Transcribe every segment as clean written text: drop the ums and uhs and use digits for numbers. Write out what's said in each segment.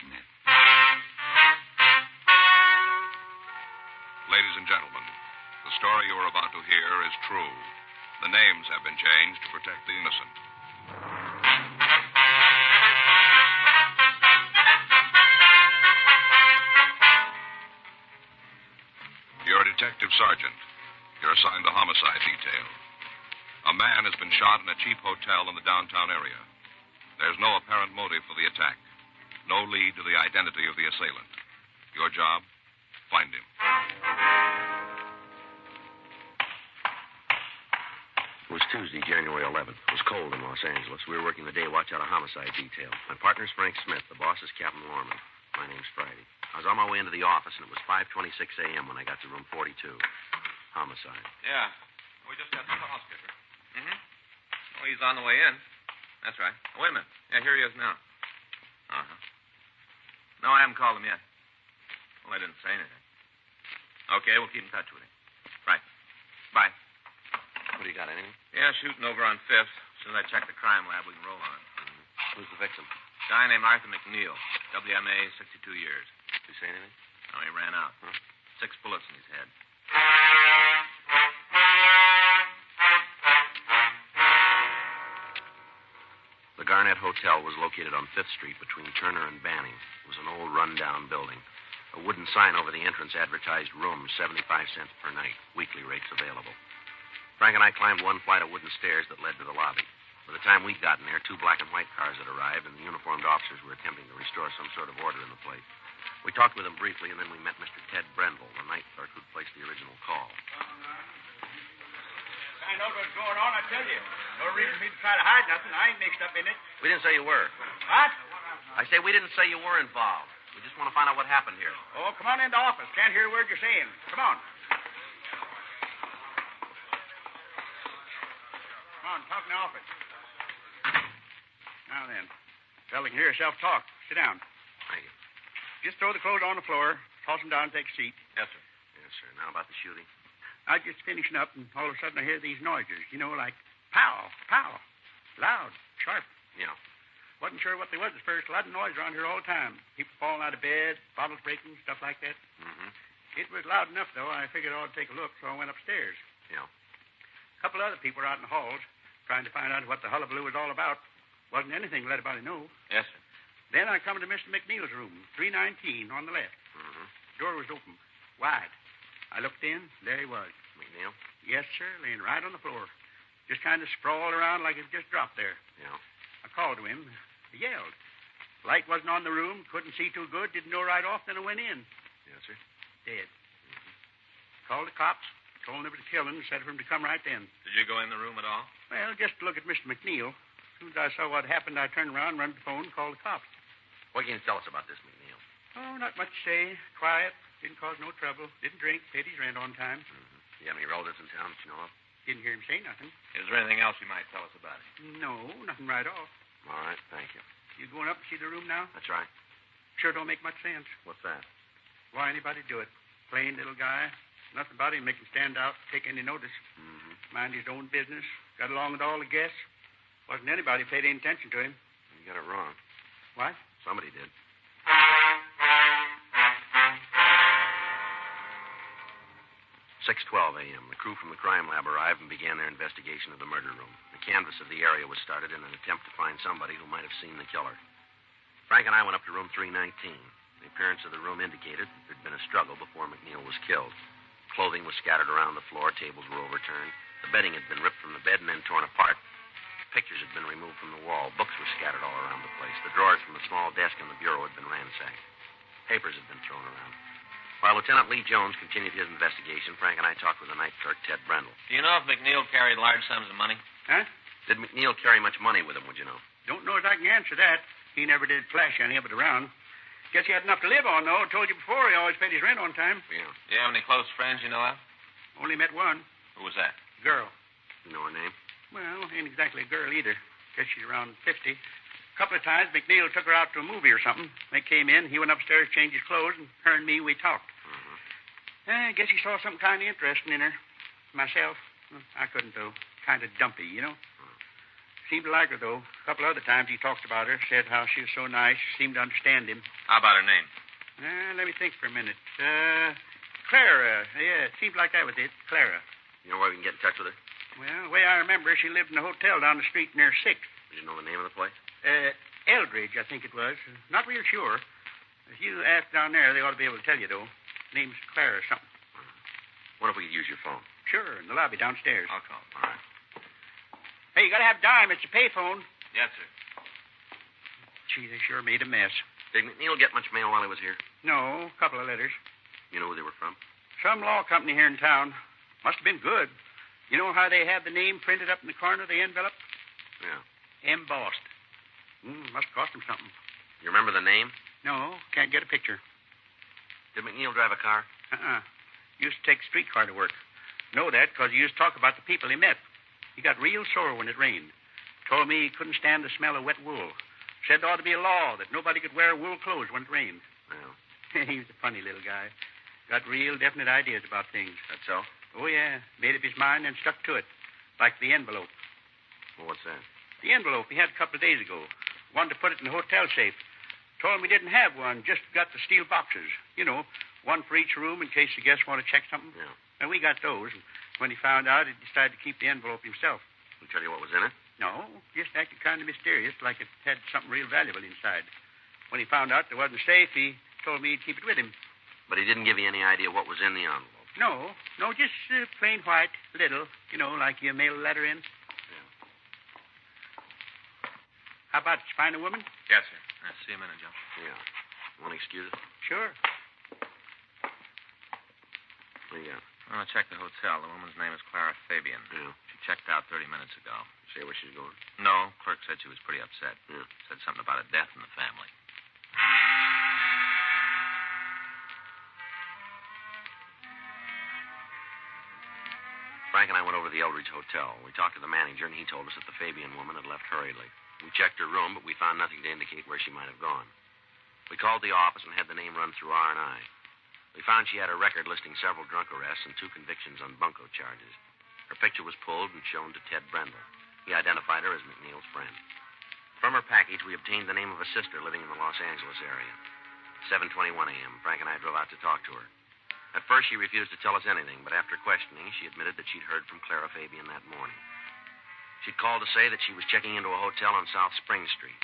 Dragnet. Ladies and gentlemen, the story you are about to hear is true. The names have been changed to protect the innocent. You're a detective sergeant. You're assigned the homicide detail. A man has been shot in a cheap hotel in the downtown area. There's no apparent motive for the attack. No lead to the identity of the assailant. Your job? Find him. It was Tuesday, January 11th. It was cold in Los Angeles. We were working the day watch out of homicide detail. My partner's Frank Smith. The boss is Captain Lorman. My name's Friday. I was on my way into the office, and it was 5:26 a.m. when I got to room 42. Homicide. Yeah. We just got the call, Skipper. Mm-hmm. Oh, he's on the way in. That's right. Oh, wait a minute. Yeah, here he is now. Uh-huh. No, I haven't called him yet. Well, I didn't say anything. Okay, we'll keep in touch with him. Right. Bye. What do you got, anything? Yeah, shooting over on 5th. As soon as I check the crime lab, we can roll on it. Who's the victim? Guy named Arthur McNeil. WMA, 62 years. Did you say anything? No, he ran out. Huh? 6 bullets in his head. The Garnet Hotel was located on 5th Street between Turner and Banning. It was an old, run-down building. A wooden sign over the entrance advertised rooms, 75 cents per night. Weekly rates available. Frank and I climbed one flight of wooden stairs that led to the lobby. By the time we'd gotten there, 2 black and white cars had arrived, and the uniformed officers were attempting to restore some sort of order in the place. We talked with them briefly, and then we met Mr. Ted Brendel, the night clerk who'd placed the original call. I know what's going on, I tell you. No reason for me to try to hide nothing. I ain't mixed up in it. We didn't say you were. What? I say we didn't say you were involved. We just want to find out what happened here. Oh, come on in the office. Can't hear a word you're saying. Come on. Come on, talk in the office. Now then, fella can hear yourself talk. Sit down. Thank you. Just throw the clothes on the floor, toss them down, and take a seat. Yes, sir. Yes, sir. Now about the shooting. I was just finishing up, and all of a sudden I hear these noises, like pow, pow. Loud, sharp. Yeah. Wasn't sure what they was at first. A lot of noise around here all the time. People falling out of bed, bottles breaking, stuff like that. Mm-hmm. It was loud enough, though. I figured I ought to take a look, so I went upstairs. Yeah. A couple other people were out in the halls trying to find out what the hullabaloo was all about. Wasn't anything to let anybody know. Yes, sir. Then I come to Mr. McNeil's room, 319 on the left. Mm-hmm. Door was open, wide. I looked in. There he was. McNeil? Yes, sir, laying right on the floor. Just kind of sprawled around like it just dropped there. Yeah. I called to him. He yelled. Light wasn't on the room. Couldn't see too good. Didn't know right off. Then I went in. Yes, sir. Dead. Mm-hmm. Called the cops. Told them it was a killing. Said for him to come right then. Did you go in the room at all? Well, just to look at Mr. McNeil. As soon as I saw what happened, I turned around, run to the phone, called the cops. What can you tell us about this, McNeil? Oh, not much to say. Quiet. Didn't cause no trouble. Didn't drink. Paid his rent on time. Mm-hmm. Do you have any relatives in town that you know of? Didn't hear him say nothing. Is there anything else you might tell us about it? No, nothing right off. All right, thank you. You going up to see the room now? That's right. Sure don't make much sense. What's that? Why anybody do it? Plain little guy. Nothing about him make him stand out, take any notice. Mm-hmm. Mind his own business. Got along with all the guests. Wasn't anybody paid any attention to him. You got it wrong. What? Somebody did. 6:12 a.m. The crew from the crime lab arrived and began their investigation of the murder room. The canvass of the area was started in an attempt to find somebody who might have seen the killer. Frank and I went up to room 319. The appearance of the room indicated that there'd been a struggle before McNeil was killed. Clothing was scattered around the floor. Tables were overturned. The bedding had been ripped from the bed and then torn apart. Pictures had been removed from the wall. Books were scattered all around the place. The drawers from the small desk in the bureau had been ransacked. Papers had been thrown around. While Lieutenant Lee Jones continued his investigation, Frank and I talked with the night clerk, Ted Brendel. Do you know if McNeil carried large sums of money? Huh? Did McNeil carry much money with him, would you know? Don't know as I can answer that. He never did flash any of it around. Guess he had enough to live on, though. Told you before he always paid his rent on time. Yeah. Do you have any close friends you know of? Only met one. Who was that? Girl. You know her name? Well, ain't exactly a girl either. Guess she's around 50. A couple of times, McNeil took her out to a movie or something. They came in. He went upstairs, changed his clothes, and her and me, we talked. I guess he saw something kind of interesting in her. Myself, I couldn't, though. Kind of dumpy, you know. Seemed to like her, though. A couple other times he talked about her, said how she was so nice, seemed to understand him. How about her name? Let me think for a minute. Clara. Yeah, it seemed like that was it. Clara. You know where we can get in touch with her? Well, the way I remember, she lived in a hotel down the street near 6th. Did you know the name of the place? Eldridge, I think it was. Not real sure. If you ask down there, they ought to be able to tell you, though. Name's Clara or something. What if we could use your phone? Sure, in the lobby downstairs. I'll call. All right. Hey, you gotta have dime. It's a payphone. Yes, sir. Gee, they sure made a mess. Did McNeil get much mail while he was here? No, a couple of letters. You know who they were from? Some law company here in town. Must have been good. You know how they have the name printed up in the corner of the envelope? Yeah. Embossed. Must cost them something. You remember the name? No, can't get a picture. Did McNeil drive a car? Used to take a streetcar to work. Know that because he used to talk about the people he met. He got real sore when it rained. Told me he couldn't stand the smell of wet wool. Said there ought to be a law that nobody could wear wool clothes when it rained. Well. He was a funny little guy. Got real definite ideas about things. That so? Oh, yeah. Made up his mind and stuck to it. Like the envelope. Well, what's that? The envelope he had a couple of days ago. Wanted to put it in the hotel safe. Told him he didn't have one, just got the steel boxes. You know, one for each room in case the guests want to check something. Yeah. And we got those. And when he found out, he decided to keep the envelope himself. He tell you what was in it? No, just acted kind of mysterious, like it had something real valuable inside. When he found out there wasn't safe, he told me he'd keep it with him. But he didn't give you any idea what was in the envelope? No, just plain white, little, you know, like you mail a letter in. Yeah. How about it? You find a woman? Yes, sir. I'll see you in a minute, Joe. Yeah. You want to excuse us? Sure. What do you got? Well, I checked the hotel. The woman's name is Clara Fabian. Yeah. She checked out 30 minutes ago. Say where she's going? No, clerk said she was pretty upset. Yeah. Said something about a death in the family. Frank and I went over to the Eldridge Hotel. We talked to the manager, and he told us that the Fabian woman had left hurriedly. We checked her room, but we found nothing to indicate where she might have gone. We called the office and had the name run through R&I. We found she had a record listing several drunk arrests and 2 convictions on bunco charges. Her picture was pulled and shown to Ted Brendel. He identified her as McNeil's friend. From her package, we obtained the name of a sister living in the Los Angeles area. 7:21 a.m., Frank and I drove out to talk to her. At first, she refused to tell us anything, but after questioning, she admitted that she'd heard from Clara Fabian that morning. She'd called to say that she was checking into a hotel on South Spring Street.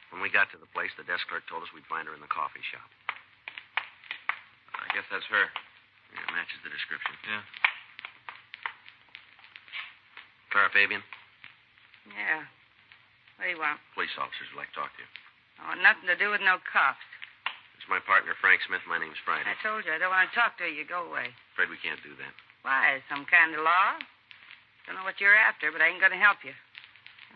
When we got to the place, the desk clerk told us we'd find her in the coffee shop. I guess that's her. Yeah, it matches the description. Yeah. Clara Fabian? Yeah. What do you want? Police officers would like to talk to you. Oh, nothing to do with no cops. It's my partner, Frank Smith. My name's Friday. I told you, I don't want to talk to you. Go away. Afraid we can't do that. Why? Some kind of law? Don't know what you're after, but I ain't going to help you.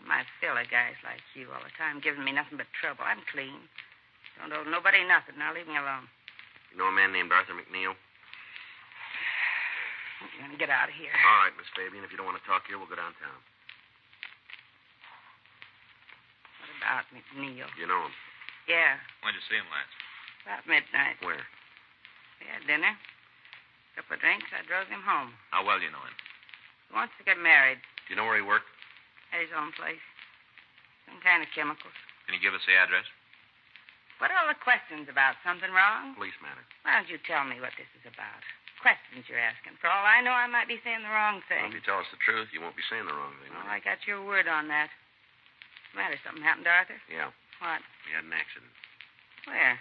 My fill of guys like you all the time giving me nothing but trouble. I'm clean. Don't owe nobody nothing. Now leave me alone. You know a man named Arthur McNeil? You're going to get out of here. All right, Miss Fabian. If you don't want to talk here, we'll go downtown. What about McNeil? You know him? Yeah, When'd you see him last? about midnight. Where? We had dinner. Couple of drinks. I drove him home. How well do you know him? He wants to get married. Do you know where he worked? At his own place. Some kind of chemicals. Can you give us the address? What are all the questions about? Something wrong? Police matter. Why don't you tell me what this is about? Questions you're asking. For all I know, I might be saying the wrong Well, thing. if you tell us the truth, you won't be saying the wrong thing. Oh, will I you? got your word on that. What's the matter? Something happened to Arthur? Yeah. What? He had an accident. Where?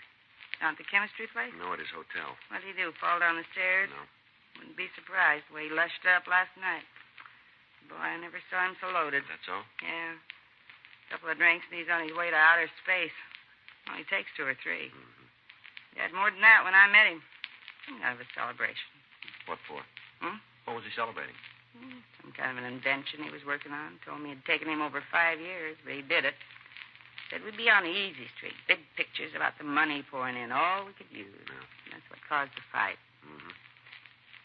Down at the chemistry place? No, at his hotel. What did he do? Fall down the stairs? No. Wouldn't be surprised the way he lushed up last night. Boy, I never saw him so loaded. That's all? Yeah. Couple of drinks and he's on his way to outer space. Only takes 2 or 3. Mm-hmm. He had more than that when I met him. Some kind of a celebration. What for? Hmm? What was he celebrating? Some kind of an invention he was working on. Told me it'd taken him over 5 years, but he did it. Said we'd be on the easy street. Big pictures about the money pouring in. All we could use. Yeah. And that's what caused the fight. Mm-hmm.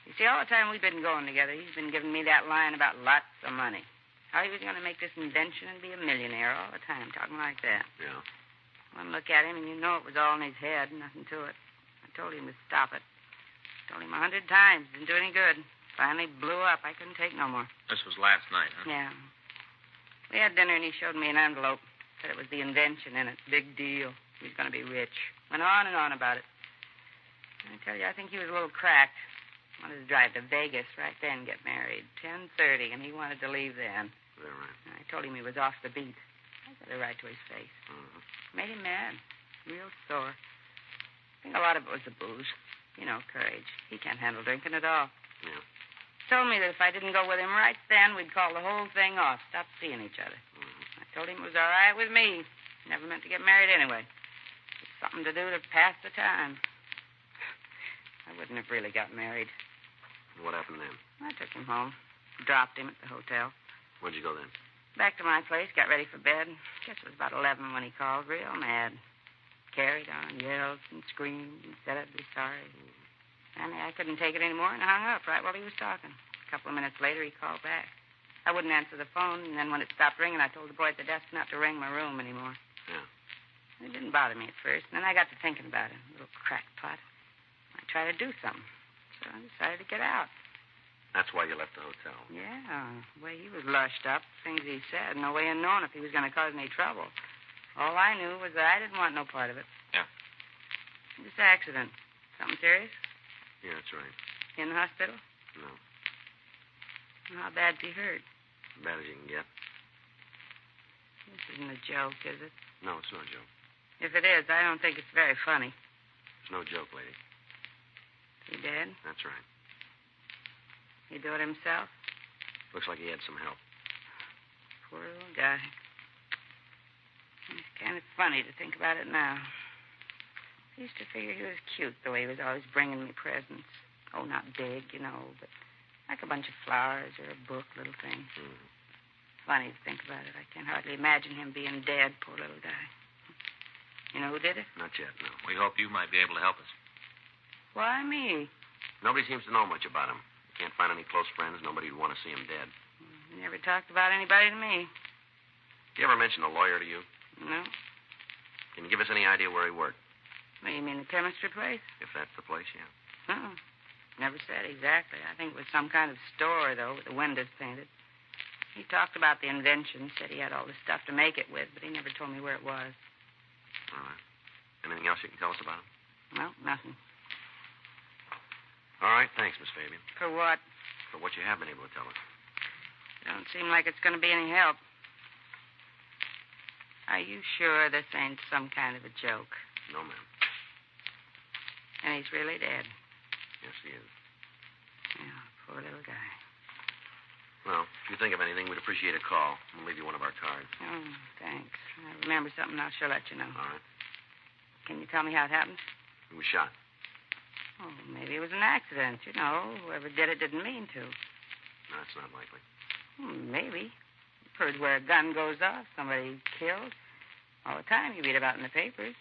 You see, all the time we've been going together, he's been giving me that line about lots of money. How he was going to make this invention and be a millionaire all the time, talking like that. Yeah. One look at him, and you know it was all in his head, nothing to it. I told him to stop it. Told him 100 times. Didn't do any good. Finally blew up. I couldn't take no more. This was last night, huh? Yeah. We had dinner, and he showed me an envelope. Said it was the invention in it. Big deal. He was going to be rich. Went on and on about it. I tell you, I think he was a little cracked. Wanted to drive to Vegas right then, get married. 10:30, and he wanted to leave then. Is that right? I told him he was off the beat. I said it right to his face. Made him mad. Real sore. I think a lot of it was the booze. You know, courage. He can't handle drinking at all. Yeah. Told me that if I didn't go with him right then, we'd call the whole thing off. Stop seeing each other. I told him it was all right with me. Never meant to get married anyway. Just something to do to pass the time. I wouldn't have really got married. What happened then? I took him home. Dropped him at the hotel. Where'd you go then? Back to my place, got ready for bed. Guess it was about 11 when he called, real mad. Carried on, yelled and screamed and said I'd be sorry. And I couldn't take it anymore and I hung up right while he was talking. A couple of minutes later, he called back. I wouldn't answer the phone, and then when it stopped ringing, I told the boy at the desk not to ring my room anymore. Yeah. It didn't bother me at first, and then I got to thinking about it. A little crackpot. I'd try to do something. So I decided to get out. That's why you left the hotel. Yeah, the way he was lushed up, things he said, no way of knowing if he was going to cause any trouble. All I knew was that I didn't want no part of it. Yeah. This accident. Something serious? Yeah, that's right. In the hospital? No. How bad's he hurt? As bad as you can get. This isn't a joke, is it? No, it's no joke. If it is, I don't think it's very funny. It's no joke, lady. Is he dead? That's right. He do it himself? Looks like he had some help. Poor little guy. It's kind of funny to think about it now. I used to figure he was cute, the way he was always bringing me presents. Oh, not big, you know, but like a bunch of flowers or a book, little things. Funny to think about it. I can't hardly imagine him being dead, poor little guy. You know who did it? Not yet, no. We hope you might be able to help us. Why me? Nobody seems to know much about him. Can't find any close friends. Nobody would want to see him dead. He never talked about anybody to me. You ever mention a lawyer to you? No? Can you give us any idea where he worked? Well, you mean the chemistry place? If that's the place, yeah. Never said exactly. I think it was some kind of store, though, with the windows painted. He talked about the invention, said he had all the stuff to make it with, but he never told me where it was. All right. Anything else you can tell us about him? No, nothing. All right, thanks, Miss Fabian. For what? For what you have been able to tell us. Don't seem like it's going to be any help. Are you sure this ain't some kind of a joke? No, ma'am. And he's really dead? Yes, he is. Yeah, poor little guy. Well, if you think of anything, we'd appreciate a call. We'll leave you one of our cards. Oh, thanks. I remember something, I'll sure let you know. All right. Can you tell me how it happened? He was shot. Oh, maybe it was an accident. You know, whoever did it didn't mean to. No, that's not likely. Maybe. You've heard where a gun goes off, somebody killed. All the time you read about in the papers.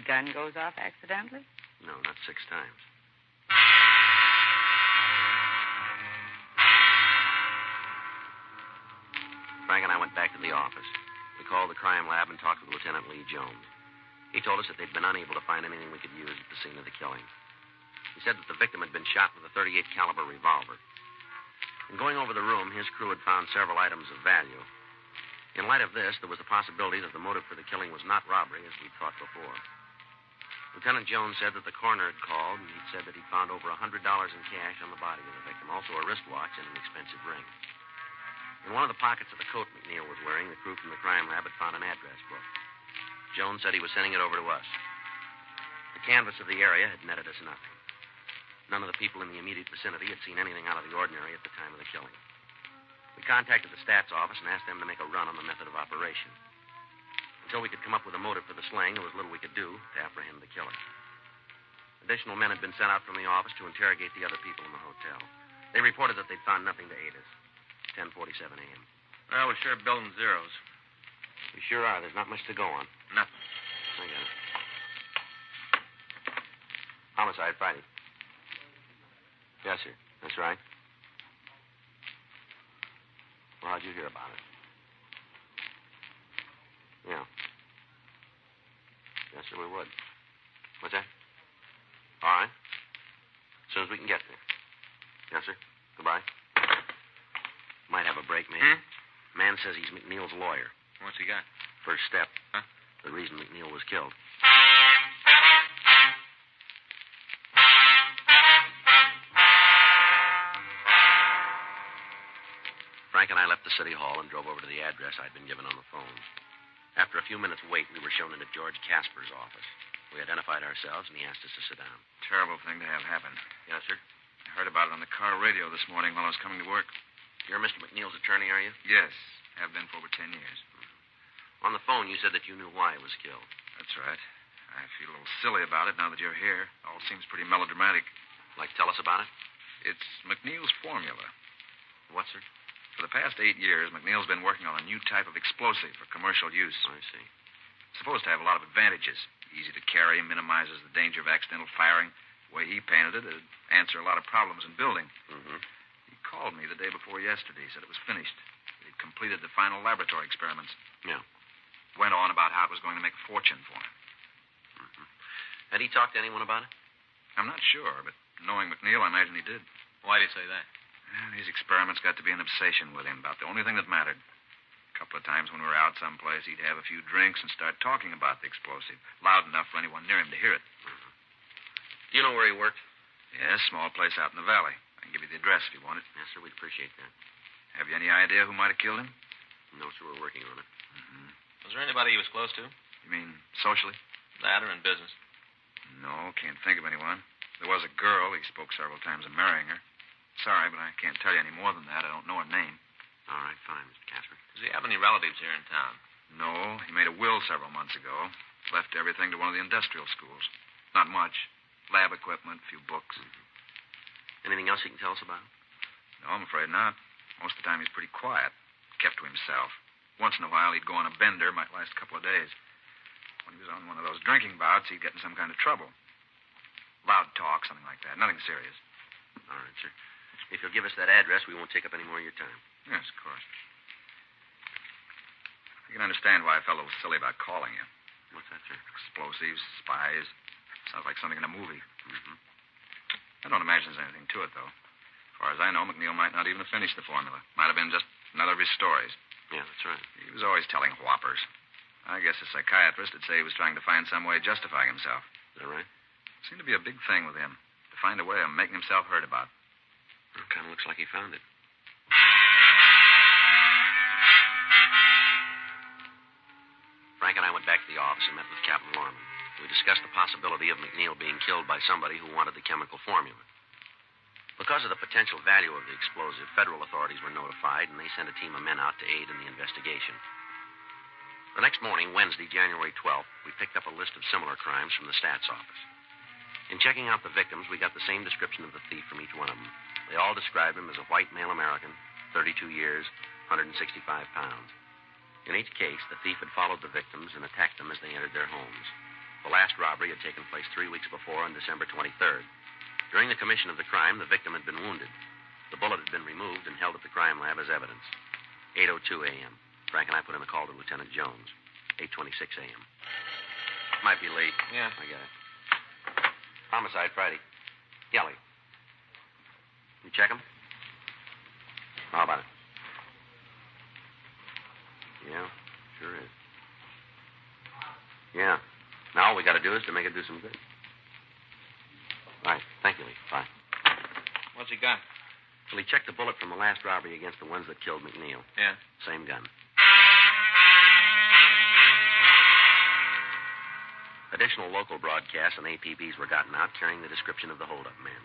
Gun goes off accidentally. No, not 6 times. Frank and I went back to the office. We called the crime lab and talked with Lieutenant Lee Jones. He told us that they'd been unable to find anything we could use at the scene of the killing. He said that the victim had been shot with a .38 caliber revolver. In going over the room, his crew had found several items of value. In light of this, there was the possibility that the motive for the killing was not robbery, as we'd thought before. Lieutenant Jones said that the coroner had called, and he'd said that he'd found over $100 in cash on the body of the victim, also a wristwatch and an expensive ring. In one of the pockets of the coat McNeil was wearing, the crew from the crime lab had found an address book. Jones said he was sending it over to us. The canvass of the area had netted us nothing. None of the people in the immediate vicinity had seen anything out of the ordinary at the time of the killing. We contacted the stats office and asked them to make a run on the method of operation. Until we could come up with a motive for the slaying, there was little we could do to apprehend the killer. Additional men had been sent out from the office to interrogate the other people in the hotel. They reported that they'd found nothing to aid us. 10:47 a.m. Well, we're sure building zeros. We sure are. There's not much to go on. Nothing. I got it. Homicide, Friday. Yes, sir. That's right. Well, how'd you hear about it? Yeah. Yes, sir, we would. What's that? All right. As soon as we can get there. Yes, sir. Goodbye. Might have a break, maybe. Man says he's McNeil's lawyer. What's he got? First step. Huh? The reason McNeil was killed. Frank and I left the city hall and drove over to the address I'd been given on the phone. After a few minutes' wait, we were shown into George Casper's office. We identified ourselves, and he asked us to sit down. Terrible thing to have happen. Yes, sir? I heard about it on the car radio this morning while I was coming to work. You're Mr. McNeil's attorney, are you? Yes, have been for over 10 years. On the phone, you said that you knew why he was killed. That's right. I feel a little silly about it now that you're here. All seems pretty melodramatic. Like, tell us about it? It's McNeil's formula. What, sir? For the past 8 years, McNeil's been working on a new type of explosive for commercial use. I see. It's supposed to have a lot of advantages. Easy to carry, minimizes the danger of accidental firing. The way he painted it, it'd answer a lot of problems in building. Mm-hmm. He called me the day before yesterday, said it was finished. He'd completed the final laboratory experiments. Yeah. Went on about how it was going to make a fortune for him. Mm-hmm. Had he talked to anyone about it? I'm not sure, but knowing McNeil, I imagine he did. Why did he say that? Well, these experiments got to be an obsession with him, about the only thing that mattered. A couple of times when we were out someplace, he'd have a few drinks and start talking about the explosive, loud enough for anyone near him to hear it. Mm-hmm. Do you know where he worked? Yes, small place out in the valley. I can give you the address if you want it. Yes, sir, we'd appreciate that. Have you any idea who might have killed him? No, sir, we're working on it. Mm-hmm. Was there anybody he was close to? You mean socially? That or in business? No, can't think of anyone. There was a girl. He spoke several times of marrying her. Sorry, but I can't tell you any more than that. I don't know her name. All right, fine, Mr. Casper. Does he have any relatives here in town? No, he made a will several months ago. Left everything to one of the industrial schools. Not much. Lab equipment, a few books. Mm-hmm. Anything else you can tell us about? No, I'm afraid not. Most of the time he's pretty quiet. Kept to himself. Once in a while he'd go on a bender, might last a couple of days. When he was on one of those drinking bouts, he'd get in some kind of trouble. Loud talk, something like that. Nothing serious. All right, sir. If you'll give us that address, we won't take up any more of your time. Yes, of course. You can understand why I felt a little silly about calling you. What's that, sir? Explosives, spies. Sounds like something in a movie. Mm-hmm. I don't imagine there's anything to it, though. As far as I know, McNeil might not even have finished the formula. Might have been just another of his stories. Yeah, that's right. He was always telling whoppers. I guess a psychiatrist would say he was trying to find some way of justifying himself. Is that right? It seemed to be a big thing with him. To find a way of making himself heard about. Well, it kind of looks like he found it. Frank and I went back to the office and met with Captain Lorman. We discussed the possibility of McNeil being killed by somebody who wanted the chemical formula. Because of the potential value of the explosive, federal authorities were notified, and they sent a team of men out to aid in the investigation. The next morning, Wednesday, January 12th, we picked up a list of similar crimes from the stats office. In checking out the victims, we got the same description of the thief from each one of them. They all described him as a white male American, 32 years, 165 pounds. In each case, the thief had followed the victims and attacked them as they entered their homes. The last robbery had taken place 3 weeks before on December 23rd. During the commission of the crime, the victim had been wounded. The bullet had been removed and held at the crime lab as evidence. 8:02 a.m. Frank and I put in a call to Lieutenant Jones. 8:26 a.m. Might be late. Yeah. I get it. Homicide Friday. Kelly. You check him? How about it? Yeah, sure is. Yeah. Now all we got to do is to make it do some good. Right. Thank you, Lee. Bye. What's he got? Well, he checked the bullet from the last robbery against the ones that killed McNeil. Yeah. Same gun. Additional local broadcasts and APBs were gotten out carrying the description of the holdup man.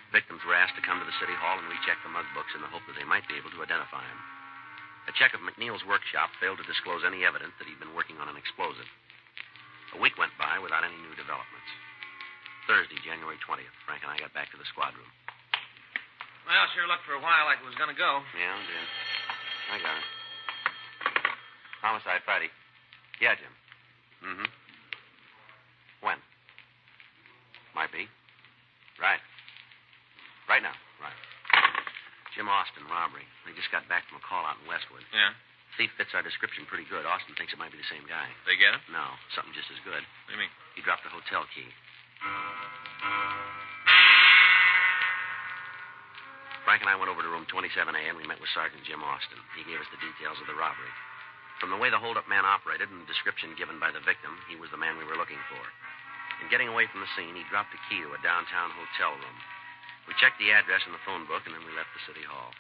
Victims were asked to come to the city hall and recheck the mug books in the hope that they might be able to identify him. A check of McNeil's workshop failed to disclose any evidence that he'd been working on an explosive. A week went by without any new developments. Thursday, January 20th, Frank and I got back to the squad room. Well, sure looked for a while like it was going to go. Yeah, it did. I got it. Homicide Friday. Yeah, Jim. Mm-hmm. When? Might be. Right. Right now. Right. Jim Austin, robbery. They just got back from a call out in Westwood. Yeah. Thief fits our description pretty good. Austin thinks it might be the same guy. They get him? No, something just as good. What do you mean? He dropped a hotel key. Frank and I went over to room 27A, and we met with Sergeant Jim Austin. He gave us the details of the robbery. From the way the hold-up man operated and the description given by the victim, he was the man we were looking for. In getting away from the scene, he dropped a key to a downtown hotel room. We checked the address in the phone book, and then we left the city hall.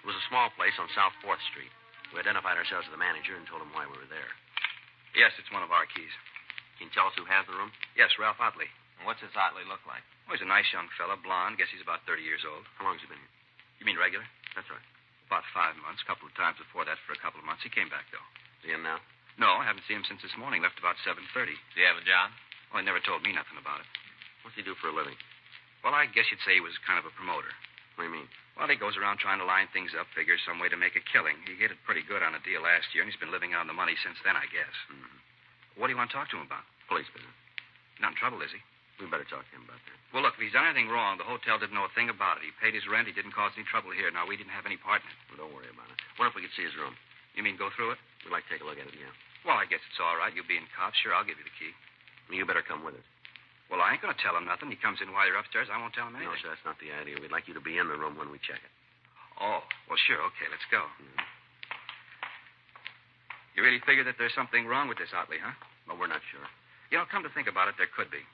It was a small place on South 4th Street. We identified ourselves as the manager and told him why we were there. Yes, it's one of our keys. Can you tell us who has the room? Yes, Ralph Otley. What's this Otley look like? Oh, he's a nice young fella, blonde. Guess he's about 30 years old. How long has he been here? You mean regular? That's right. About 5 months. A couple of times before that for a couple of months. He came back, though. Is he in now? No, I haven't seen him since this morning. Left about 7:30. Do you have a job? Well, he never told me nothing about it. What's he do for a living? Well, I guess you'd say he was kind of a promoter. What do you mean? Well, he goes around trying to line things up, figures some way to make a killing. He hit it pretty good on a deal last year, and he's been living on the money since then, I guess. Mm-hmm. What do you want to talk to him about? Police business. Not in trouble, is he? We better talk to him about that. Well, look, if he's done anything wrong, the hotel didn't know a thing about it. He paid his rent. He didn't cause any trouble here. Now, we didn't have any part in it. Well, don't worry about it. Wonder if we could see his room. You mean go through it? We'd like to take a look at it, yeah. Well, I guess it's all right. You being cops, sure, I'll give you the key. You better come with us. Well, I ain't going to tell him nothing. He comes in while you're upstairs. I won't tell him anything. No, sir, that's not the idea. We'd like you to be in the room when we check it. Oh, well, sure. Okay, let's go. Mm-hmm. You really figure that there's something wrong with this Otley, huh? Well, we're not sure. You know, come to think about it, there could be.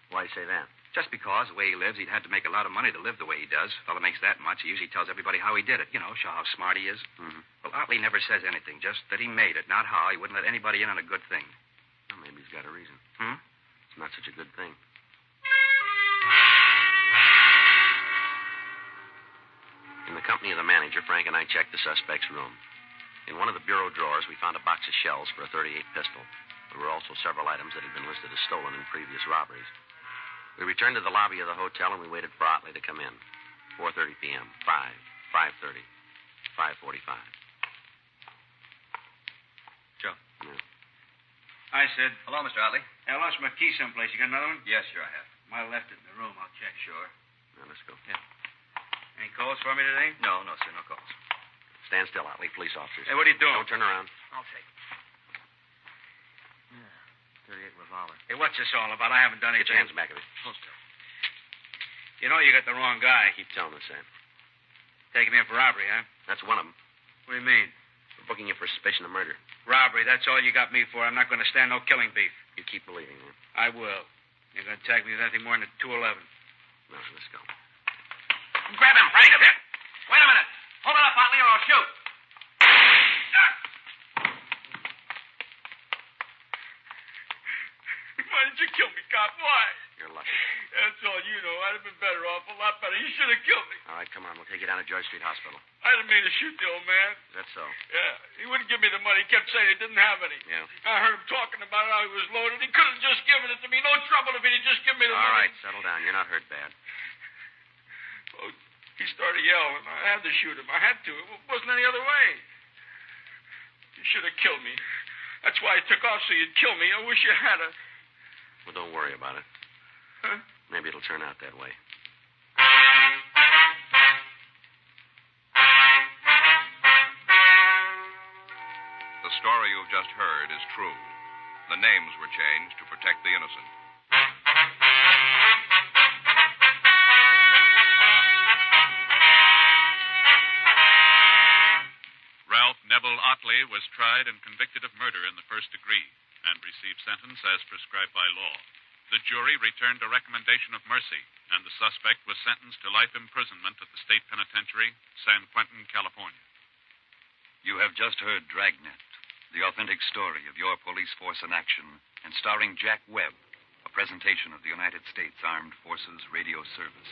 Why do you say that? Just because the way he lives, he'd had to make a lot of money to live the way he does. Fella makes that much. He usually tells everybody how he did it. You know, show how smart he is. Mm-hmm. Well, Otley never says anything, just that he made it, not how. He wouldn't let anybody in on a good thing. Well, maybe he's got a reason. Hmm? It's not such a good thing. In the company of the manager, Frank and I checked the suspect's room. In one of the bureau drawers, we found a box of shells for a .38 pistol. There were also several items that had been listed as stolen in previous robberies. We returned to the lobby of the hotel, and we waited for Otley to come in. 4:30 p.m., 5:30, 5:45. Joe. Yeah. Hi, Sid. Hello, Mr. Otley. I lost my key someplace. You got another one? Yes, sure I have. Might have left it in the room. I'll check. Sure. Now, let's go. Yeah. Any calls for me today? No, sir, no calls. Stand still, Otley. Police officers. Hey, what are you doing? Don't turn around. I'll take it. Yeah, 38 revolver. Hey, what's this all about? I haven't done Get anything. your hands back of it. Hold still. You know you got the wrong guy. Keep telling us that. Taking me in for robbery, huh? That's one of them. What do you mean? We're booking you for suspicion of murder. Robbery. That's all you got me for. I'm not going to stand no killing beef. You keep believing that. I will. You're going to tag me with anything more than a 211. No, let's go. Grab him, Frank. Wait a minute. Hold it up, Otley, or I'll shoot. Why did you kill me, cop? Why? You're lucky. That's all you know. I'd have been better off, a lot better. You should have killed me. All right, come on. We'll take you down to George Street Hospital. I didn't mean to shoot the old man. Is that so? Yeah, he wouldn't give me the money. He kept saying he didn't have any. Yeah. I heard him talking about how he was loaded. He could have just given it to me. No trouble if he'd just given me the All money. right, settle down. You're not hurt bad. Oh, he started yelling. I had to shoot him. I had to. It wasn't any other way. You should have killed me. That's why he took off, so you'd kill me. I wish you had a... Well, don't worry about it. Huh? Maybe it'll turn out that way. The story you've just heard is true. The names were changed to protect the innocent. Ralph Neville Otley was tried and convicted of murder in the first degree and received sentence as prescribed by law. The jury returned a recommendation of mercy, and the suspect was sentenced to life imprisonment at the state penitentiary, San Quentin, California. You have just heard Dragnet, the authentic story of your police force in action, and starring Jack Webb, a presentation of the United States Armed Forces Radio Service.